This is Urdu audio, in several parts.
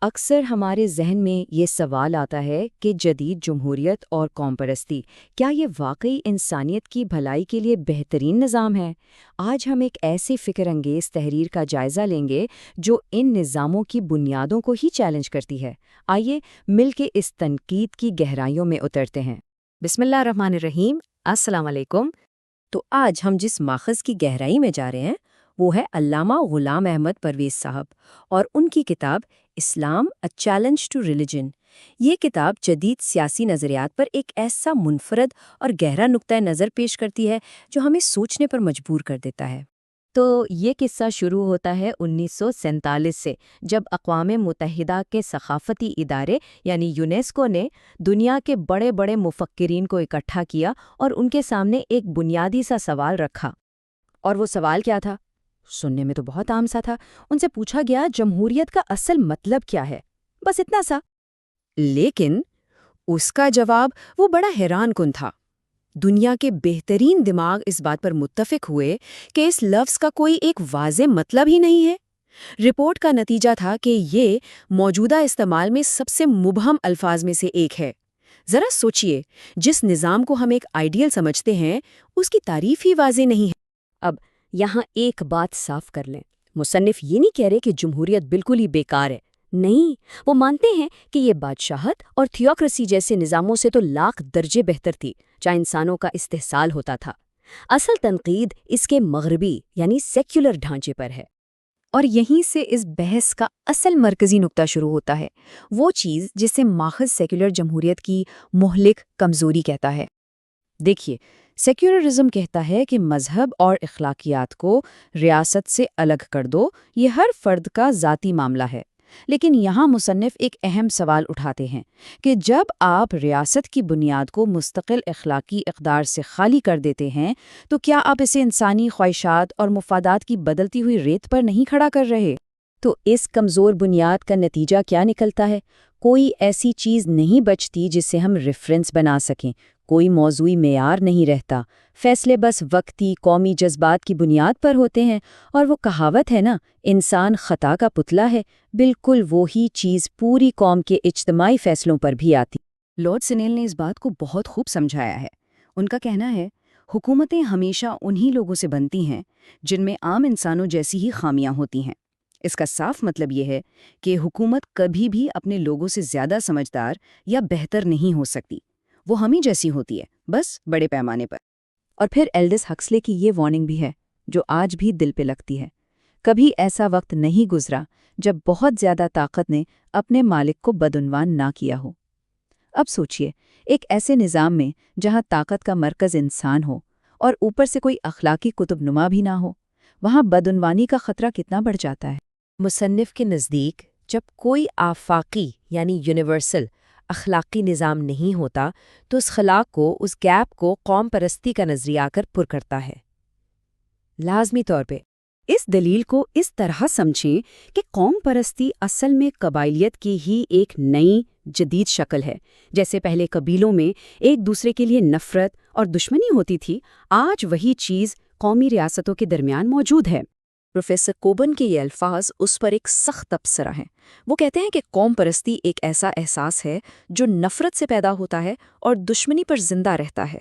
اکثر ہمارے ذہن میں یہ سوال آتا ہے کہ جدید جمہوریت اور قوم پرستی کیا یہ واقعی انسانیت کی بھلائی کے لیے بہترین نظام ہے؟ آج ہم ایک ایسی فکر انگیز تحریر کا جائزہ لیں گے جو ان نظاموں کی بنیادوں کو ہی چیلنج کرتی ہے۔ آئیے مل کے اس تنقید کی گہرائیوں میں اترتے ہیں۔ بسم اللہ الرحمن الرحیم، السلام علیکم۔ تو آج ہم جس ماخذ کی گہرائی میں جا رہے ہیں وہ ہے علامہ غلام احمد پرویز صاحب اور ان کی کتاب اسلام اے چیلنج ٹو ریلیجن۔ یہ کتاب جدید سیاسی نظریات پر ایک ایسا منفرد اور گہرا نقطۂ نظر پیش کرتی ہے جو ہمیں سوچنے پر مجبور کر دیتا ہے۔ تو یہ قصہ شروع ہوتا ہے 1947 سے، جب اقوام متحدہ کے ثقافتی ادارے یعنی یونیسکو نے دنیا کے بڑے بڑے مفکرین کو اکٹھا کیا اور ان کے سامنے ایک بنیادی سا سوال رکھا۔ اور وہ سوال کیا تھا؟ سننے میں تو بہت عام سا تھا۔ ان سے پوچھا گیا جمہوریت کا اصل مطلب کیا ہے؟ بس اتنا سا۔ لیکن اس کا جواب وہ بڑا حیران کن تھا۔ دنیا کے بہترین دماغ اس بات پر متفق ہوئے کہ اس لفظ کا کوئی ایک واضح مطلب ہی نہیں ہے۔ رپورٹ کا نتیجہ تھا کہ یہ موجودہ استعمال میں سب سے مبہم الفاظ میں سے ایک ہے۔ ذرا سوچئے، جس نظام کو ہم ایک آئیڈیل سمجھتے ہیں اس کی تعریف ہی واضح نہیں ہے۔ اب یہاں ایک بات صاف کر لیں، مصنف یہ نہیں کہہ رہے کہ جمہوریت بالکل ہی بیکار ہے، نہیں، وہ مانتے ہیں کہ یہ بادشاہت اور تھیوکریسی جیسے نظاموں سے تو لاکھ درجے بہتر تھی، جہاں انسانوں کا استحصال ہوتا تھا۔ اصل تنقید اس کے مغربی یعنی سیکولر ڈھانچے پر ہے۔ اور یہیں سے اس بحث کا اصل مرکزی نقطہ شروع ہوتا ہے، وہ چیز جسے ماخذ سیکولر جمہوریت کی مہلک کمزوری کہتا ہے۔ دیکھیے، سیکولرزم کہتا ہے کہ مذہب اور اخلاقیات کو ریاست سے الگ کر دو، یہ ہر فرد کا ذاتی معاملہ ہے۔ لیکن یہاں مصنف ایک اہم سوال اٹھاتے ہیں کہ جب آپ ریاست کی بنیاد کو مستقل اخلاقی اقدار سے خالی کر دیتے ہیں تو کیا آپ اسے انسانی خواہشات اور مفادات کی بدلتی ہوئی ریت پر نہیں کھڑا کر رہے؟ تو اس کمزور بنیاد کا نتیجہ کیا نکلتا ہے؟ کوئی ایسی چیز نہیں بچتی جس سے ہم ریفرنس بنا سکیں، کوئی موضوعی معیار نہیں رہتا، فیصلے بس وقتی قومی جذبات کی بنیاد پر ہوتے ہیں۔ اور وہ کہاوت ہے نا، انسان خطا کا پتلا ہے، بالکل وہی چیز پوری قوم کے اجتماعی فیصلوں پر بھی آتی۔ لارڈ سنیل نے اس بات کو بہت خوب سمجھایا ہے۔ ان کا کہنا ہے، حکومتیں ہمیشہ انہی لوگوں سے بنتی ہیں جن میں عام انسانوں جیسی ہی خامیاں ہوتی ہیں۔ اس کا صاف مطلب یہ ہے کہ حکومت کبھی بھی اپنے لوگوں سے زیادہ سمجھدار یا بہتر نہیں ہو سکتی، وہ ہم ہی جیسی ہوتی ہے، بس بڑے پیمانے پر۔ اور پھر ایلڈس ہکسلے کی یہ وارننگ بھی ہے جو آج بھی دل پہ لگتی ہے، کبھی ایسا وقت نہیں گزرا جب بہت زیادہ طاقت نے اپنے مالک کو بدعنوان نہ کیا ہو۔ اب سوچئے، ایک ایسے نظام میں جہاں طاقت کا مرکز انسان ہو اور اوپر سے کوئی اخلاقی قطب نما بھی نہ ہو، وہاں بدعنوانی کا خطرہ کتنا بڑھ جاتا ہے۔ مصنف کے نزدیک جب کوئی آفاقی یعنی یونیورسل اخلاقی نظام نہیں ہوتا تو اس خلا کو، اس گیپ کو قوم پرستی کا نظریہ آ کر پر کرتا ہے۔ لازمی طور پہ اس دلیل کو اس طرح سمجھیں کہ قوم پرستی اصل میں قبائلیت کی ہی ایک نئی جدید شکل ہے۔ جیسے پہلے قبیلوں میں ایک دوسرے کے لیے نفرت اور دشمنی ہوتی تھی، آج وہی چیز قومی ریاستوں کے درمیان موجود ہے۔ پروفیسر کوبن کے یہ الفاظ اس پر ایک سخت تبصرہ ہیں۔ وہ کہتے ہیں کہ قوم پرستی ایک ایسا احساس ہے جو نفرت سے پیدا ہوتا ہے اور دشمنی پر زندہ رہتا ہے۔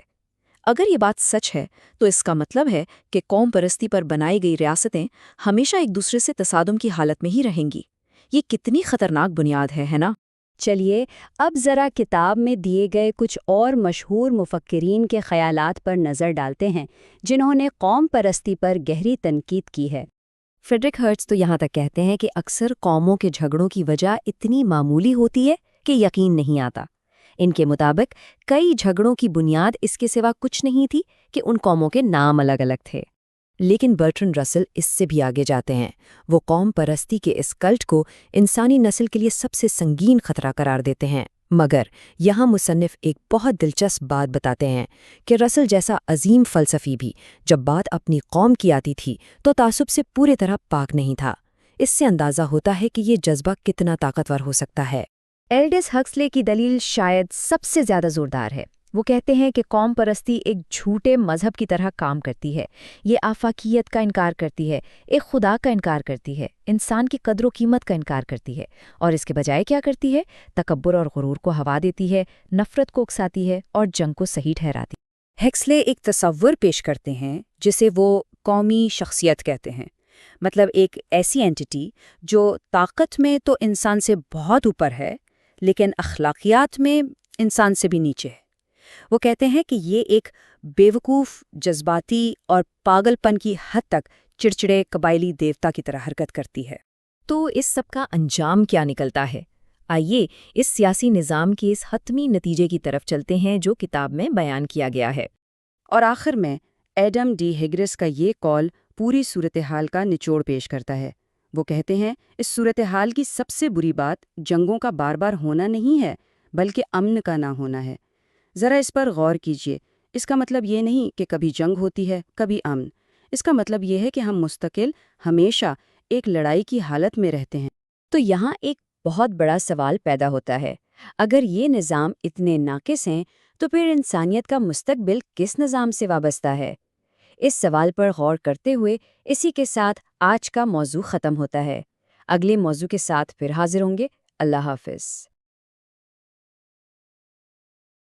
اگر یہ بات سچ ہے تو اس کا مطلب ہے کہ قوم پرستی پر بنائی گئی ریاستیں ہمیشہ ایک دوسرے سے تصادم کی حالت میں ہی رہیں گی۔ یہ کتنی خطرناک بنیاد ہے نا؟ چلیے اب ذرا کتاب میں دیے گئے کچھ اور مشہور مفکرین کے خیالات پر نظر ڈالتے ہیں جنہوں نے قوم پرستی پر گہری تنقید کی ہے۔ فریڈرک ہرٹز تو یہاں تک کہتے ہیں کہ اکثر قوموں کے جھگڑوں کی وجہ اتنی معمولی ہوتی ہے کہ یقین نہیں آتا۔ ان کے مطابق کئی جھگڑوں کی بنیاد اس کے سوا کچھ نہیں تھی کہ ان قوموں کے نام الگ الگ تھے۔ لیکن برٹرنڈ رسل اس سے بھی آگے جاتے ہیں۔ وہ قوم پرستی کے اس کلٹ کو انسانی نسل کے لیے سب سے سنگین خطرہ قرار دیتے ہیں۔ مگر یہاں مصنف ایک بہت دلچسپ بات بتاتے ہیں کہ رسل جیسا عظیم فلسفی بھی جب بات اپنی قوم کی آتی تھی تو تعصب سے پوری طرح پاک نہیں تھا۔ اس سے اندازہ ہوتا ہے کہ یہ جذبہ کتنا طاقتور ہو سکتا ہے۔ ایلڈس ہکسلے کی دلیل شاید سب سے زیادہ زوردار ہے۔ وہ کہتے ہیں کہ قوم پرستی ایک جھوٹے مذہب کی طرح کام کرتی ہے، یہ آفاقیت کا انکار کرتی ہے، ایک خدا کا انکار کرتی ہے، انسان کی قدر و قیمت کا انکار کرتی ہے، اور اس کے بجائے کیا کرتی ہے؟ تکبر اور غرور کو ہوا دیتی ہے، نفرت کو اکساتی ہے اور جنگ کو صحیح ٹھہراتی ہے۔ ہیکسلے ایک تصور پیش کرتے ہیں جسے وہ قومی شخصیت کہتے ہیں، مطلب ایک ایسی اینٹی جو طاقت میں تو انسان سے بہت اوپر ہے لیکن اخلاقیات میں انسان سے بھی نیچے ہے۔ وہ کہتے ہیں کہ یہ ایک بیوقوف، جذباتی اور پاگل پن کی حد تک چڑچڑے قبائلی دیوتا کی طرح حرکت کرتی ہے۔ تو اس سب کا انجام کیا نکلتا ہے؟ آئیے اس سیاسی نظام کے اس حتمی نتیجے کی طرف چلتے ہیں جو کتاب میں بیان کیا گیا ہے۔ اور آخر میں ایڈم ڈی ہگرس کا یہ قول پوری صورتحال کا نچوڑ پیش کرتا ہے۔ وہ کہتے ہیں اس صورتحال کی سب سے بری بات جنگوں کا بار بار ہونا نہیں ہے بلکہ امن کا نہ ہونا ہے۔ ذرا اس پر غور کیجیے، اس کا مطلب یہ نہیں کہ کبھی جنگ ہوتی ہے کبھی امن، اس کا مطلب یہ ہے کہ ہم مستقل ہمیشہ ایک لڑائی کی حالت میں رہتے ہیں۔ تو یہاں ایک بہت بڑا سوال پیدا ہوتا ہے، اگر یہ نظام اتنے ناقص ہیں تو پھر انسانیت کا مستقبل کس نظام سے وابستہ ہے؟ اس سوال پر غور کرتے ہوئے اسی کے ساتھ آج کا موضوع ختم ہوتا ہے۔ اگلے موضوع کے ساتھ پھر حاضر ہوں گے۔ اللہ حافظ۔